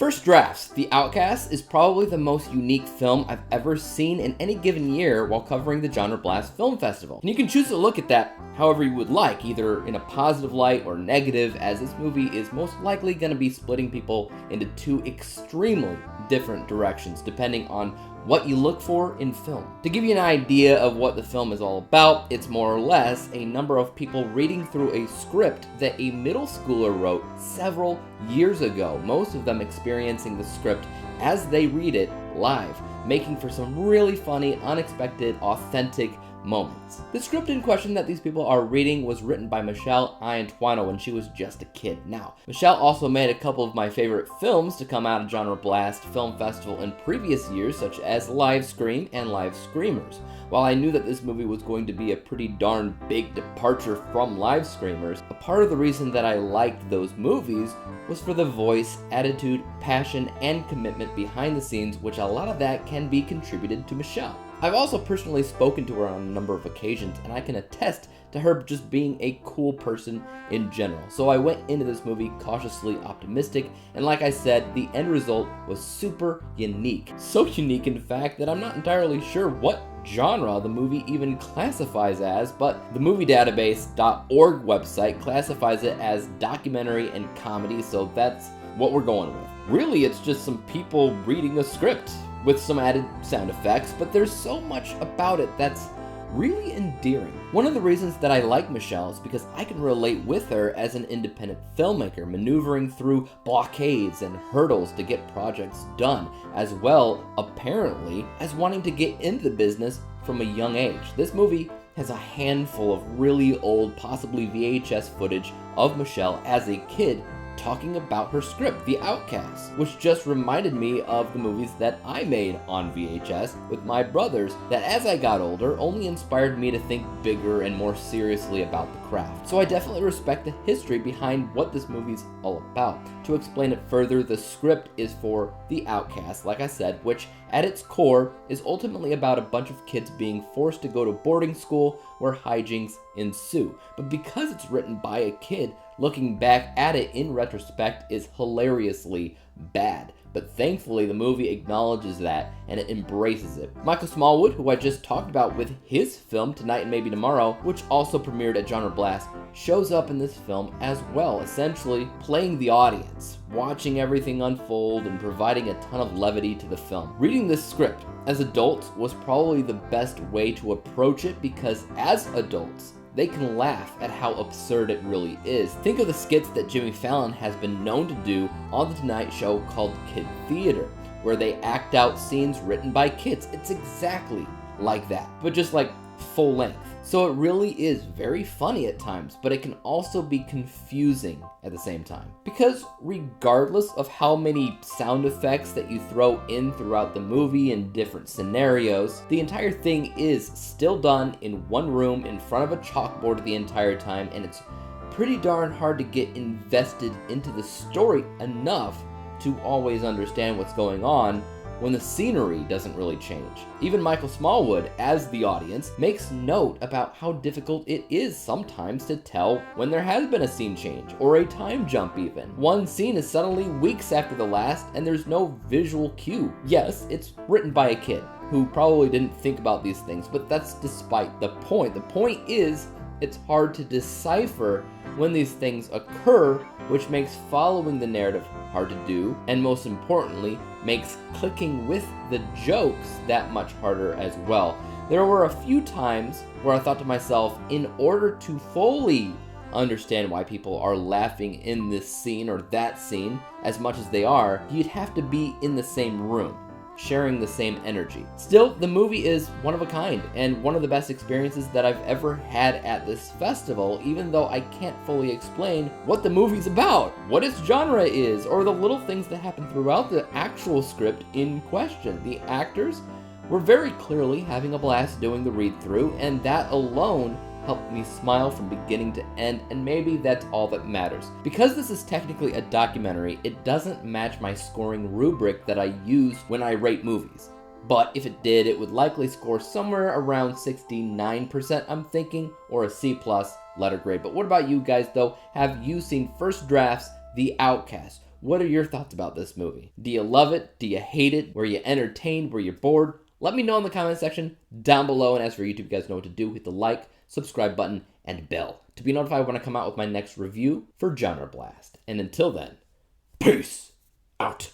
First Drafts, The Outcasts, is probably the most unique film I've ever seen in any given year while covering the GenreBlast Film Festival. And you can choose to look at that however you would like, either in a positive light or negative, as this movie is most likely going to be splitting people into two extremely different directions, depending on what you look for in film. To give you an idea of what the film is all about, it's more or less a number of people reading through a script that a middle schooler wrote several years ago, most of them experiencing the script as they read it live, making for some really funny, unexpected, authentic moments. The script in question that these people are reading was written by Michelle Iannantuono when she was just a kid. Now, Michelle also made a couple of my favorite films to come out of GenreBlast Film Festival in previous years, such as Livescream and Livescreamers. While I knew that this movie was going to be a pretty darn big departure from Livescreamers, a part of the reason that I liked those movies was for the voice, attitude, passion, and commitment behind the scenes, which a lot of that can be contributed to Michelle. I've also personally spoken to her on a number of occasions, and I can attest to her just being a cool person in general. So I went into this movie cautiously optimistic, and like I said, the end result was super unique. So unique, in fact, that I'm not entirely sure what genre the movie even classifies as, but the moviedatabase.org website classifies it as documentary and comedy, so that's what we're going with. Really, it's just some people reading a script with some added sound effects, but there's so much about it that's really endearing. One of the reasons that I like Michelle is because I can relate with her as an independent filmmaker, maneuvering through blockades and hurdles to get projects done, as well, apparently, as wanting to get into the business from a young age. This movie has a handful of really old, possibly VHS footage of Michelle as a kid talking about her script, The Outcasts, which just reminded me of the movies that I made on VHS with my brothers that as I got older only inspired me to think bigger and more seriously about the craft. So I definitely respect the history behind what this movie's all about. To explain it further, the script is for The Outcasts, like I said, which at its core is ultimately about a bunch of kids being forced to go to boarding school where hijinks ensue. But because it's written by a kid, looking back at it in retrospect is hilariously bad. But thankfully, the movie acknowledges that and it embraces it. Michael Smallwood, who I just talked about with his film Tonight and Maybe Tomorrow, which also premiered at GenreBlast, shows up in this film as well, essentially playing the audience, watching everything unfold and providing a ton of levity to the film. Reading this script as adults was probably the best way to approach it because as adults, they can laugh at how absurd it really is. Think of the skits that Jimmy Fallon has been known to do on The Tonight Show called Kid Theater, where they act out scenes written by kids. It's exactly like that, but just like full length. So it really is very funny at times, but it can also be confusing at the same time. Because regardless of how many sound effects that you throw in throughout the movie in different scenarios, the entire thing is still done in one room in front of a chalkboard the entire time, and it's pretty darn hard to get invested into the story enough to always understand what's going on when the scenery doesn't really change. Even Michael Smallwood, as the audience, makes note about how difficult it is sometimes to tell when there has been a scene change, or a time jump even. One scene is suddenly weeks after the last, and there's no visual cue. Yes, it's written by a kid, who probably didn't think about these things, but that's despite the point. The point is, it's hard to decipher when these things occur, which makes following the narrative hard to do, and most importantly, makes clicking with the jokes that much harder as well. There were a few times where I thought to myself, in order to fully understand why people are laughing in this scene or that scene as much as they are, you'd have to be in the same room, sharing the same energy. Still, the movie is one of a kind and one of the best experiences that I've ever had at this festival, even though I can't fully explain what the movie's about, what its genre is, or the little things that happen throughout the actual script in question. The actors were very clearly having a blast doing the read-through, and that alone helped me smile from beginning to end, and maybe that's all that matters. Because this is technically a documentary, it doesn't match my scoring rubric that I use when I rate movies. But if it did, it would likely score somewhere around 69%, I'm thinking, or a C+ letter grade. But what about you guys though? Have you seen First Drafts, The Outcast? What are your thoughts about this movie? Do you love it? Do you hate it? Were you entertained? Were you bored? Let me know in the comment section down below. And as for YouTube, you guys know what to do. Hit the like, subscribe button, and bell to be notified when I come out with my next review for GenreBlast. And until then, peace out.